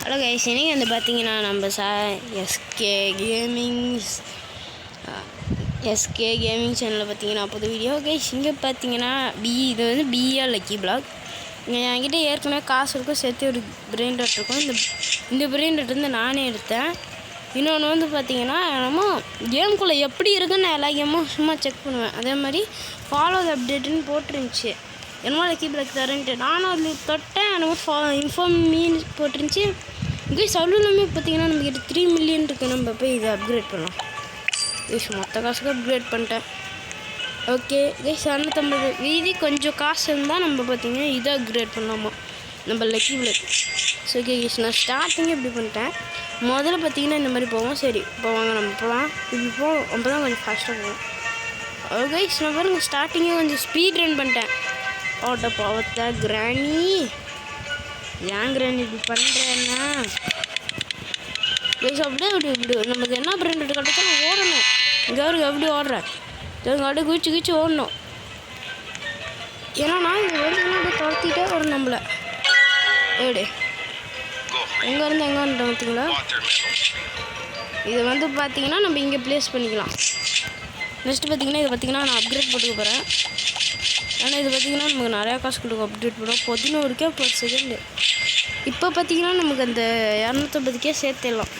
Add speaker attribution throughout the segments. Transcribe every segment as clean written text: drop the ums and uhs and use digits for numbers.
Speaker 1: Hello guys, இன்றைக்கி வந்து பார்த்தீங்கன்னா நம்ம எஸ்கே கேமிங் சேனலில் பார்த்தீங்கன்னா புது வீடியோ கைஸ். இங்கே பார்த்தீங்கன்னா இது வந்து பிஆர் லக்கி பிளாக். என்கிட்ட ஏற்கனவே காசு இருக்கும், சேர்த்து ஒரு பிரெயின் ராட் இருக்கும். இந்த பிரெயின் ராட் வந்து நானே எடுத்தேன். இன்னொன்று வந்து பார்த்தீங்கன்னா நம்ம கேமுக்குள்ளே எப்படி இருக்குன்னு நான் எல்லா கேமும் சும்மா செக் பண்ணுவேன். அதே மாதிரி ஃபாலோ த அப்டேட்டுன்னு போட்டுருந்துச்சு. என்னமோ லக்கி பிளாக் தரேன்ட்டு நானும் அதில் தொட்டேன். என்னமோ இன்ஃபார்ம் மீன் போட்டுருந்துச்சு. கைஸ் அவ்வளோலாமே பார்த்தீங்கன்னா நம்மக்கிட்ட 3 மில்லியன் இருக்குது. நம்ம போய் இதை அப்கிரேட் பண்ணலாம். கைஸ் மொத்த காசுக்கு அப்கிரேட் பண்ணிட்டேன். ஓகே கைஸ், 250 வீதி கொஞ்சம் காசு இருந்தால் நம்ம பார்த்தீங்கன்னா இதை அப்கிரேட் பண்ணலாமா நம்ம lucky block. So okay guys, நான் ஸ்டார்டிங்கே இப்படி பண்ணிட்டேன். முதல்ல பார்த்தீங்கன்னா இந்த மாதிரி போவோம். சரி போவாங்க, நம்ம போகலாம். இப்படி போவோம், அப்போ தான் கொஞ்சம் ஃபாஸ்ட்டாக போவோம். ஓகே கைஸ், நான் பாருங்க ஸ்டார்டிங்கே கொஞ்சம் ஸ்பீட் ரன் பண்ணிட்டேன். ஓட்ட போவத்த கிராணி, ஏன் கிராணி இப்படி பண்ணுறேன்னா கைஸ் அப்படியே இப்படி நமக்கு என்ன பிரெண்ட் கிடைச்சாலும் ஓடணும். இங்கே எப்படி ஓடுறேன் அப்படியே குதிச்சு ஓடணும். ஏன்னா நான் இங்கே வந்து துரத்திட்டே வரும் நம்மளை. ஏடு எங்கேருந்து எங்கே வந்துட்டோம் பார்த்தீங்களா? இதை வந்து பார்த்தீங்கன்னா நம்ம இங்கே ப்ளேஸ் பண்ணிக்கலாம். நெக்ஸ்ட்டு பார்த்தீங்கன்னா இதை பார்த்தீங்கன்னா நான் அப்கிரேட் போட்டுக்க போகிறேன். ஆனால் இது பார்த்திங்கன்னா நமக்கு நிறையா காசு கொடுக்கும். அப்டேட் பண்ணுவோம் 11K per செகண்டு. இப்போ பார்த்திங்கன்னா நமக்கு அந்த 250K சேர்த்துடலாம்,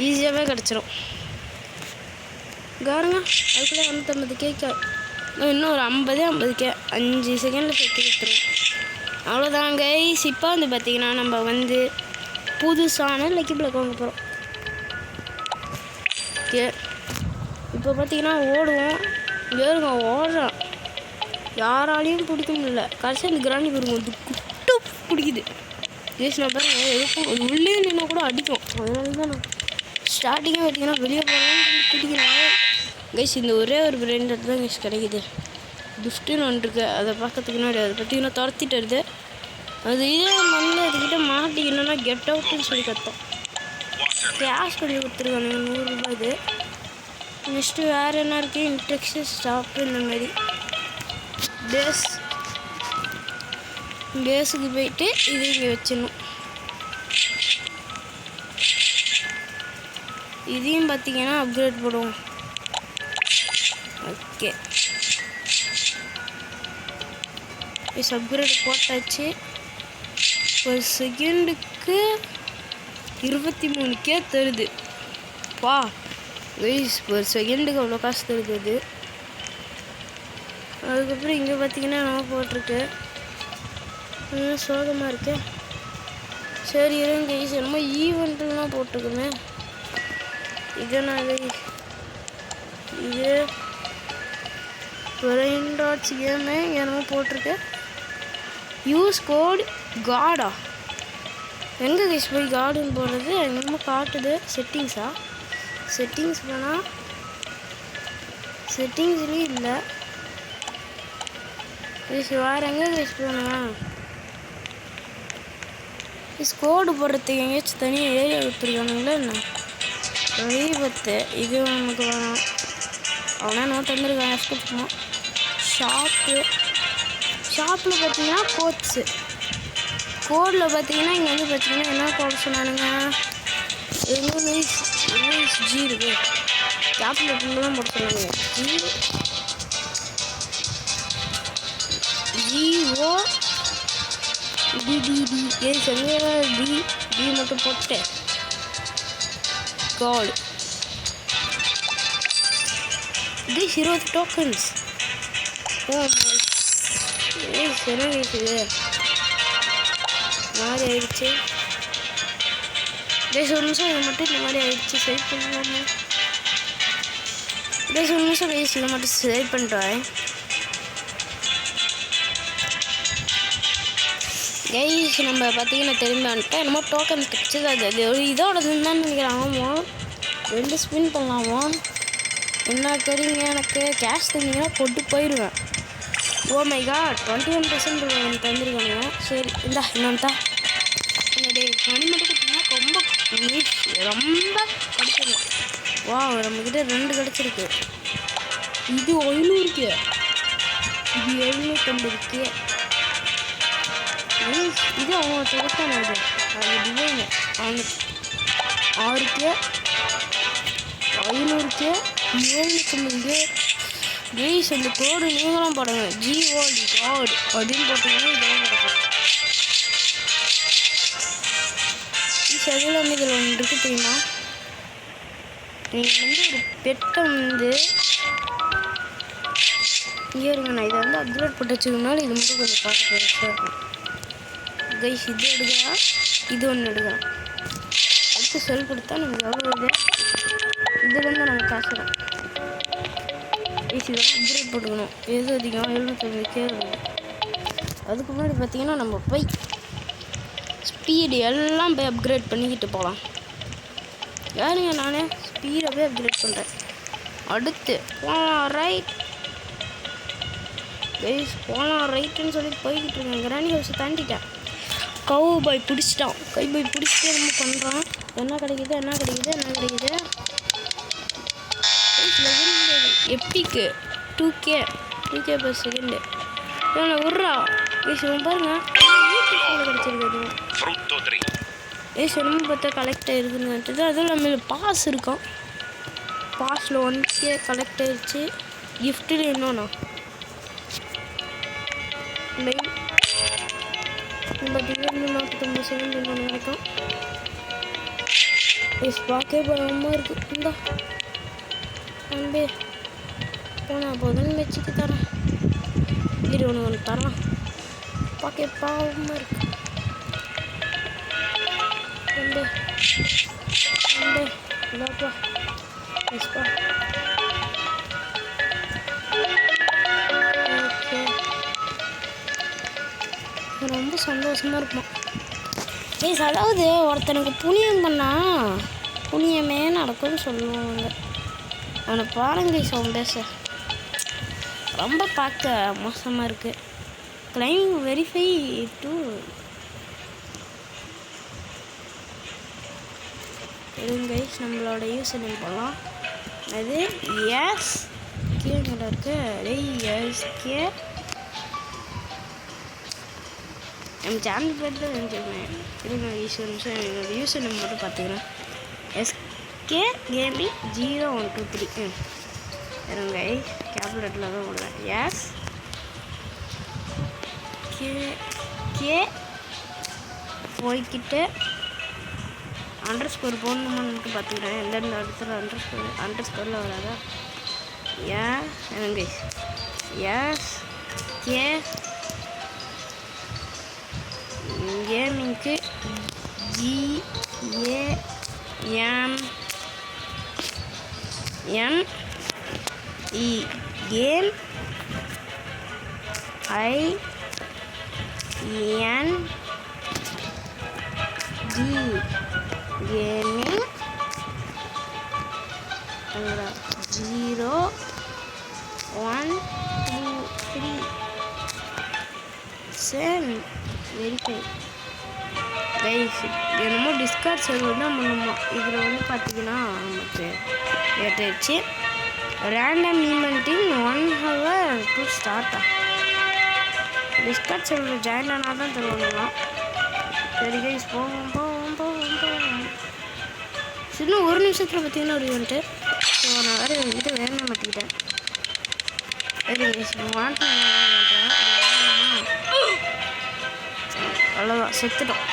Speaker 1: ஈஸியாகவே கிடச்சிரும். பாருங்க அதுக்குள்ளே 250K இன்னும் ஒரு 50K 5 செகண்டில் சேர்த்து கொடுத்துருவோம். அவ்வளோதான் கைஸ். இப்போ வந்து பார்த்திங்கன்னா நம்ம வந்து புதுசான லக்கி பிளாக் வாங்க போகிறோம். ஓகே இப்போ பார்த்திங்கன்னா ஓடுவோம். ஏறுங்க ஓடுறோம், யாராலையும் பிடிக்க முடியல. கடைசி அந்த கிராண்டி பாருங்க வந்து குட்டு பிடிக்குது. கைஸ் நான் பாருங்க எதுக்கும் உள்ளே நின்னா கூட அடிக்கும். அதனால தான் நான் ஸ்டார்டிங்கே பார்த்தீங்கன்னா வெளியே போகலான்னு பிடிக்கிறேன். கைஸ் இந்த ஒரே ஒரு பிரெயின் ராட் தான் கைஸ் கிடைக்குது. கிஃப்ட்டுன்னு ஒன்று இருக்குது, அதை பார்க்கறதுக்கு முன்னாடி அது பார்த்தீங்கன்னா துரத்திட்டு வருது. அது இதே மண்ணில் இதுக்கிட்ட மாட்டிக்கணுன்னா கெட் அவுட்டுன்னு சொல்லி கற்றோம். கேஷ் பண்ணி கொடுத்துருக்காங்க 100 ரூபாய். இது நெக்ஸ்ட்டு வேறு என்ன இருக்குது? இன்ட்ரெக்ஷன் ஸ்டாப்பு இந்த மாதிரி பேஸுக்கு போயிட்டு இது இங்கே வச்சிடணும். இதையும் பார்த்தீங்கன்னா அப்கிரேட் போடுவோம். ஓகே அப்கிரேட் போட்டாச்சு. ஒரு செகண்டுக்கு 23K தருது. வா கைஸ், ஒரு செகண்டுக்கு அவ்வளோ காசு தருது அது. அதுக்கப்புறம் இங்கே பார்த்தீங்கன்னா நம்ம போட்டிருக்கு, சோகமாக இருக்கு. சரி இருங்க கைஸ், என்னமோ ஈவெண்ட்டுலாம் போட்டிருக்குமே. இதனால் இது பிரெயின் ராட்ஸ் கேமு என்னமோ போட்டிருக்கு. யூஸ் கோட் காடா. எங்கே கைஸ் போய் கார்டுன்னு போடுறது? என்னமோ காட்டுது. செட்டிங்ஸ் போனால் செட்டிங்ஸ்லேயும் இல்லை. வேறு எங்கே கைஸ் போனேன்? கோடு போடுறதுக்கு எங்கேயாச்சும் தனியாக ஏரியா கொடுத்துருக்கானுங்களா என்ன? பத்து இது நமக்கு வேணும். அவனா நான் தந்துருக்கான் எஸ்கூப்போம். ஷாப்பில் பார்த்தீங்கன்னா கோடில் பார்த்தீங்கன்னா இங்கே வந்து பார்த்தீங்கன்னா என்ன கோடு சொன்னானுங்க? ஜி இருக்கு. ஷாப்பில் தான் போட சொன்னாங்க. GO DDD டி மட்டும் போட்டு God this 20 tokens. என்ன இருக்குது மாதிரி ஆயிடுச்சு. ஒரு நிமிஷம் இது மட்டும் இந்த மாதிரி ஆயிடுச்சு. சரி பண்ணலாமா? ஒரு நிமிஷம் கைஸ் இதை மட்டும் சரி பண்ணுறேன். கைஸ் நம்ம பார்த்தீங்கன்னா திரும்பி வந்துட்டேன். என்னமோ டோக்கன் கிடச்சிது. அது இதோடதுன்னு தான் நினைக்கிறேன். ஆமாம் 2 ஸ்பின் பண்ணலாமா? என்ன தெரியுங்க, எனக்கு கேஷ் தந்தீங்கன்னா கொண்டு போயிடுவேன். ஓ மை காட் 21% தந்துருக்காங்க. சரி இந்தா இன்னொன்றா என்னுடைய மணி மட்டும் பார்த்தீங்கன்னா ரொம்ப கிடச்சிடும். வா நம்மக்கிட்ட 2 கிடச்சிருக்கு. இது 500K, இது 750K. இது அவங்க தொகுத்தான இது. அது டிவைனு அவனுக்கு 6K 500K 750K கைஸ். அந்த கோடு நீங்களும் போடுங்க, GOD காட் அப்படின்னு போட்டிங்கன்னா இதெல்லாம் கிடைக்கும். செதில் இதில் ஒன்று இருக்குது தெரியுமா? நீங்கள் ஒரு பெட்டை இங்கே இருங்க, நான் இதை அப்கிரேட் போட்டு வச்சுக்கனால இது மட்டும் கொஞ்சம் பார்க்க பெருசாக இருக்கும் கைஸ். இது எடுக்கலாம், இது ஒன்று எடுக்கலாம். அடுத்து செல் கொடுத்தா நமக்கு எவ்வளோ வருது, இதுலேருந்து நமக்கு காசு வரும் கைஸ். இதெல்லாம் அப்கிரேட் போட்டுக்கணும். எது அதிகம் 750K வரும். அதுக்கு முன்னாடி பார்த்தீங்கன்னா நம்ம போய் ஸ்பீடு எல்லாம் போய் அப்கிரேட் பண்ணிக்கிட்டு போகலாம். யாருங்க நானே ஸ்பீடை போய் அப்கிரேட் பண்ணுறேன். அடுத்து போகலாம் ரைட் கைஸ், போகலாம் ரைட்டுன்னு சொல்லி போய்கிட்டு இருக்கேன். கிராணி ஹவுஸை தாண்டிட்டேன். கவு பாய் பிடிச்சிட்டான். கை பாய் பிடிச்சிட்டே நம்ம பண்ணுறான். என்ன கிடைக்குது எப்பிக்கு 2K per செகண்டு. இவனை விட்றா கைஸ். இவன் பாருங்க கிடச்சிருக்கு. என்னமோ பார்த்தா கலெக்ட் ஆகிருக்குன்னு அதுவும் நம்ம பாஸ் இருக்கும். பாஸில் 1K கலெக்ட் ஆகிடுச்சு. கிஃப்ட்டில் இன்னொன்னா லைன் பார்த்தீங்கன்னா இன்னும் 49 செகண்ட் இன்னொன்று நடக்கும். பார்க்கவே பயமாக இருக்குது. இந்தா அன்பே போனால் போதுன்னு வச்சுட்டு தரேன். இது ஒன்று தரலாம். பார்க்க பாவமாக இருக்கு. அன்பே இதாப்பா எஸ்பா. ஓகே, ரொம்ப சந்தோஷமாக இருக்கும் கைஸ். அதாவது ஒருத்தனுக்கு புண்ணியம் பண்ணால் புண்ணியமே நடக்கும்னு சொல்லுவாங்க. அவனை பாருங்க கைஸ், அவன் பேச ரொம்ப பார்க்க மோசமாக இருக்குது. கிளைம் வெரிஃபை டு இருங்க கைஸ். நம்மளோட யூசர் நேம் போடலாம். அது SK இருக்கு. SK நம்ம சேனல் பேர் தான் நினச்சிருக்கேன். இருங்க யூசர் நிமிஷம் என்னோட யூசர் நேம் மட்டும் பார்த்துக்கிறேன். SK Gaming 0123. இருங்க கேப்லெட்டில் தான் போடுறேன். SK போய்கிட்டு அண்டர்ஸ்கோர் போடணுமான்னு பார்த்துக்கிறேன். எந்தெந்த இடத்துல அண்டர்ஸ்கோரில் வராதா? SK கேமிங்க்கு GAME game ING gaming 0 1 2 3 send verify guys. என்னமோ டிஸ்கார்ட் சர்வர் தான் பண்ணுமா. இதில் பார்த்தீங்கன்னா நமக்கு ஏற்றாச்சு. Random eventing 1 hour to start. Discord server join ஆனால் தான் தருவாங்களாம். சரி கைஸ், போவோம். இன்னும் ஒரு நிமிஷத்தில் பார்த்தீங்கன்னா ஒரு ஈவெண்ட்டு. ஸோ நான் வேறு வந்துட்டு வேணாம் மாட்டிக்கிட்டேன். சரி கைஸ், மாட்டேன். அவ்வளோதான், செத்துட்டோம்.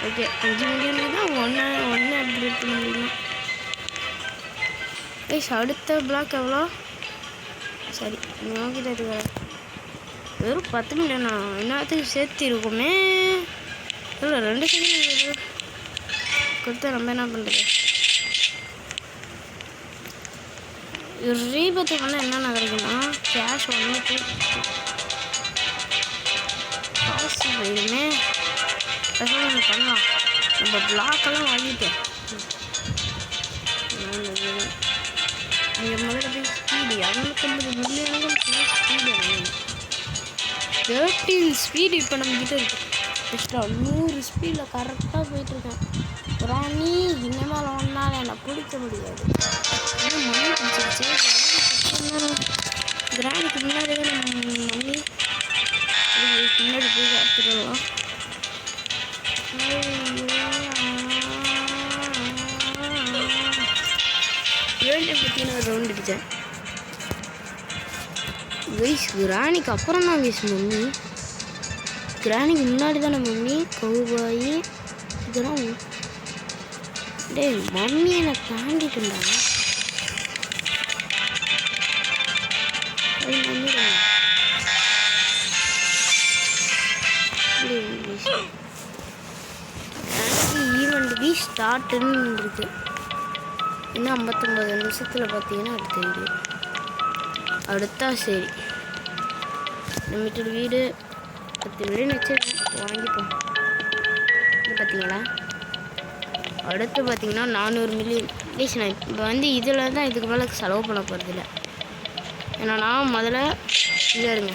Speaker 1: ஓகே, 5 மில்லியனுக்கு தான் ஒன்று அப்கிரேட் பண்ண முடியுமா கைஸ். அடுத்த பிளாக் எவ்வளோ? சரி, நோக்கிட்ட இருக்கு வெறும் 10 மில்லியனா? என்னத்துக்கு சேர்த்து இருக்குமே. இல்லை 2 செகண்ட் கொடுத்தா நம்ம என்ன பண்ணுறது? ரீபத்துக்கு வந்து என்னென்ன கிடைக்குமா? கேஷ் 1 2 காசு வேணுமே. நம்ம பண்ணலாம். நம்ம பிளாக்கெல்லாம் வாங்கிட்டேன். நீங்கள் முதல்ல போய் ஸ்பீடு 250 மில்லியனுக்கும் ஸ்பீடு 13 ஸ்பீடு இப்போ நம்மக்கிட்ட இருக்குது. எக்ஸ்ட்ரா 100 ஸ்பீடில் கரெக்டாக போயிட்டுருக்கேன். ராணி இனிமேல் ஒன்றால் என்னை பிடிக்க முடியாது. ஏன்னா மம்மி பிடிச்சிருச்சு. கிராணிக்கு முன்னாடி தான் நம்ம மம்மி பின்னாடி போய் காத்துடலாம். பார்த்தீங்கன்னா ரவுண்ட் அடித்தேன் கைஸ். கிராணிக்கு அப்புறம் தான் கைஸ் மம்மி. கிராணிக்கு முன்னாடி தானே மம்மி கவுபாயி இதெல்லாம். டேய் மம்மியை நான் தாண்டிட்டேன்டா. அது மம்மி தான். ஈவெண்ட் பி ஸ்டார்ட்டுன்னு இருக்கு. இன்னும் 59 நிமிஷத்தில் பார்த்தீங்கன்னா அது தெரியும். அடுத்தா சரி நம்மகிட்ட வீடு 10 மில்லியன் வச்சுருக்கேன், வாங்கிப்போம். இது பார்த்தீங்களா? அடுத்து பார்த்தீங்கன்னா 400 மில்லியன். ப்ளீஸ் நான் இப்போ வந்து இதில் தான் இதுக்கு மேலே செலவு பண்ண போகிறதில்ல. ஏன்னா நான் முதல்ல இதாக இருங்க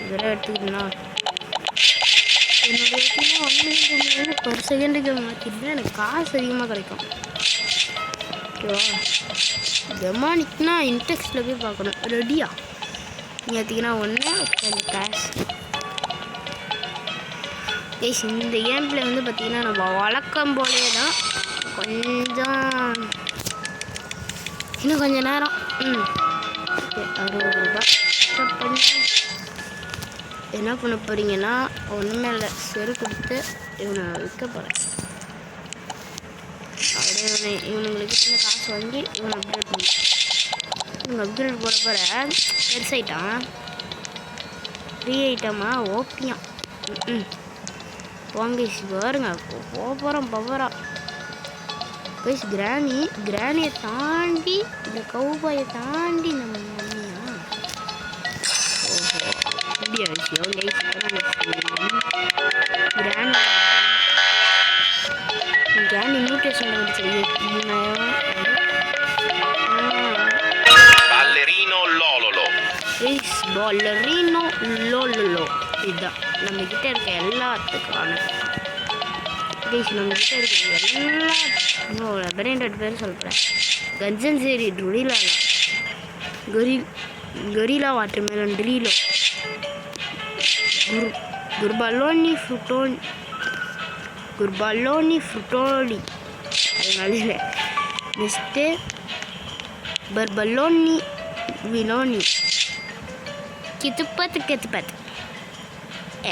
Speaker 1: இதெல்லாம் எடுத்துக்கிட்டேன்னா என்னோட வீட்டில் 1 மில்லியன் ஒரு செகண்டுக்கு மாற்றிட்டு எனக்கு காசு அதிகமாக கிடைக்கும். ஓகேவா? டெமானிக்னா இன்டெக்ஸ்டில் போய் பார்க்கணும். ரெடியா நீங்கள் பார்த்தீங்கன்னா ஒன்று கொஞ்சம் கேஷ் கைஸ். இந்த கேமில் வந்து பார்த்திங்கன்னா நம்ம வழக்கம் போலே தான் கொஞ்சம் இன்னும் கொஞ்சம் நேரம். ஓகே 60 ரூபாய் என்ன பண்ண போகிறீங்கன்னா ஒன்றுமே இல்லை, செரு கொடுத்து இவனை விற்க போகிறேன். அப்படியே இவனுங்களுக்கு சின்ன காசு வாங்கி இவனை அப்கிரேட் பண்ணி இவங்க அப்கிரேட் போட போகிற பெருசாயிட்டான். ஃப்ரீ ஐட்டமா ஓபியம். போங்க பாருங்க போகிறோம் பவரா கைஸ். கிராணியை தாண்டி இந்த கவுபாயை தாண்டி நம்ம மம்மியா. ஓஹோ இப்படியா விஷயம் கைஸ். கிராணி மியூட்டேஷன் வந்துச்சு. 3000 பாலரினோ லோலோ. இதுதான் நம்மக்கிட்ட இருக்க எல்லாத்துக்கான கைஸ். நம்மக்கிட்ட இருக்க எல்லா பிராண்டட் பேர் சொல்கிறேன். கஞ்சன் சேரி டுரிலாலா கரிலா வாட்டர் மெலன் ட்ரீலோ குர்பாலோனி ஃப்ரூட்டோலி அதனால நெக்ஸ்ட்டு பர்பலோனி விலோனி கித்துப்பத்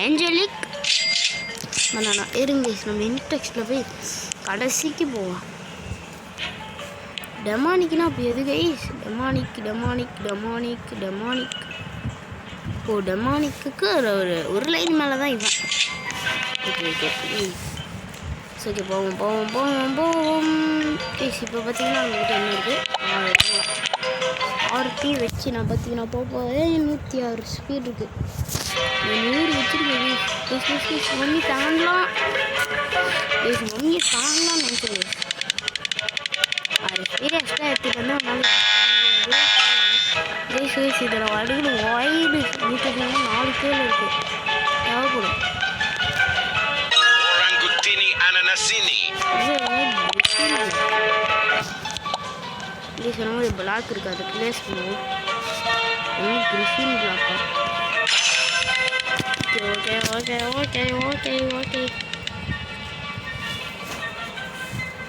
Speaker 1: ஏஞ்சலிக் பனானா. இருங்க நம்ம இன்டெக்ஸ்டில் போய் கடைசிக்கு போவோம். டெமானிக்னா அப்போ எது கைஸ்? டெமானிக் ஓ டெமானிக்கு ஒரு லைன் மேலே தான் இவன். ஓகே ஓகே போவோம் கைஸ். இப்போ பார்த்தீங்கன்னா நம்மகிட்ட என்ன இருக்குது? 6 வச்சு நான் பார்த்தீங்கன்னா போகிறேன். 106 ஸ்பீட் இருக்குது. 100 வச்சுருக்கேன். மம்மி தாங்கலாம் நினைக்கிறேன். 6 ஸ்பீட் எக்ஸ்ட்ரா எடுத்துகிட்டு வந்தால் இதில் வடிவில் ஒய்டு 4 பேர் இருக்குது தேவைப்படும். இப்படி சொன்ன பிளாக் இருக்குது, அதை ப்ளேஸ் பண்ணுவோம். கிரிஃபின் பிளாக்கா? ஓகே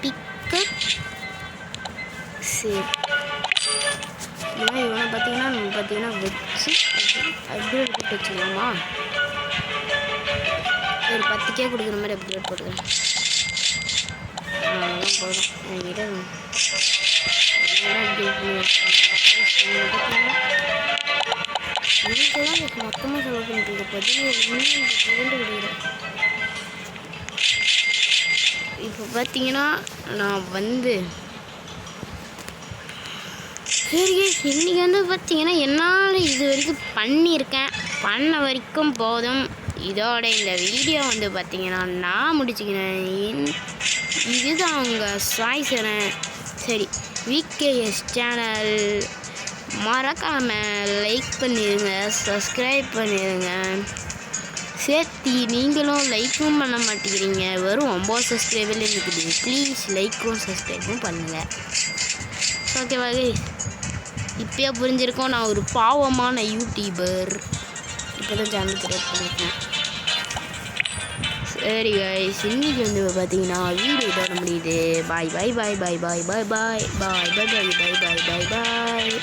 Speaker 1: பிக்கப் சரி. இவனை பார்த்தீங்கன்னா நம்ம வச்சு அப்கிரேட் போட்டு வச்சுக்கலாமா? ஒரு 10K கொடுக்குற மாதிரி அப்கிரேட் போட்டுக்கிறேன். அதெல்லாம் போதும். என்கிட்ட இதுக்கெல்லாம் மொத்தமாக செலவு பண்ணிட்டு 17 மில்லியன் கிடைக்கிறேன். இப்போ பார்த்தீங்கன்னா நான் வந்து சரி இன்றைக்கி வந்து பார்த்தீங்கன்னா என்னால் இது வரைக்கும் பண்ண வரைக்கும் போதும். இதோட இந்த வீடியோ வந்து பார்த்தீங்கன்னா நான் முடிச்சுக்கிறேன். இதுதான் உங்கள் சாய்சரன். சரி விகேஎஸ் சேனல் மறக்காமல் லைக் பண்ணிடுங்க, சப்ஸ்கிரைப் பண்ணிடுங்க. சேர்த்து நீங்களும் லைக்கும் பண்ண மாட்டேங்கிறீங்க, வெறும் 9 சப்ஸ்கிரைபில் இருக்குது. ப்ளீஸ் லைக்கும் சப்ஸ்கிரைபும் பண்ணுங்கள். ஓகேவா இப்போயே புரிஞ்சிருக்கோம் நான் ஒரு பாவமான யூடியூபர். இப்போ தான் சேனல் கிரியேட் பண்ணியிருக்கேன். சரி கைஸ், இன்னைக்கு வந்து பார்த்தீங்கன்னா வீடியோ இதோட முடியுது. பாய் பாய் பாய் பாய் பாய் பாய் பாய் பாய் பாய் பாய் பாய் பாய் பாய் பாய்.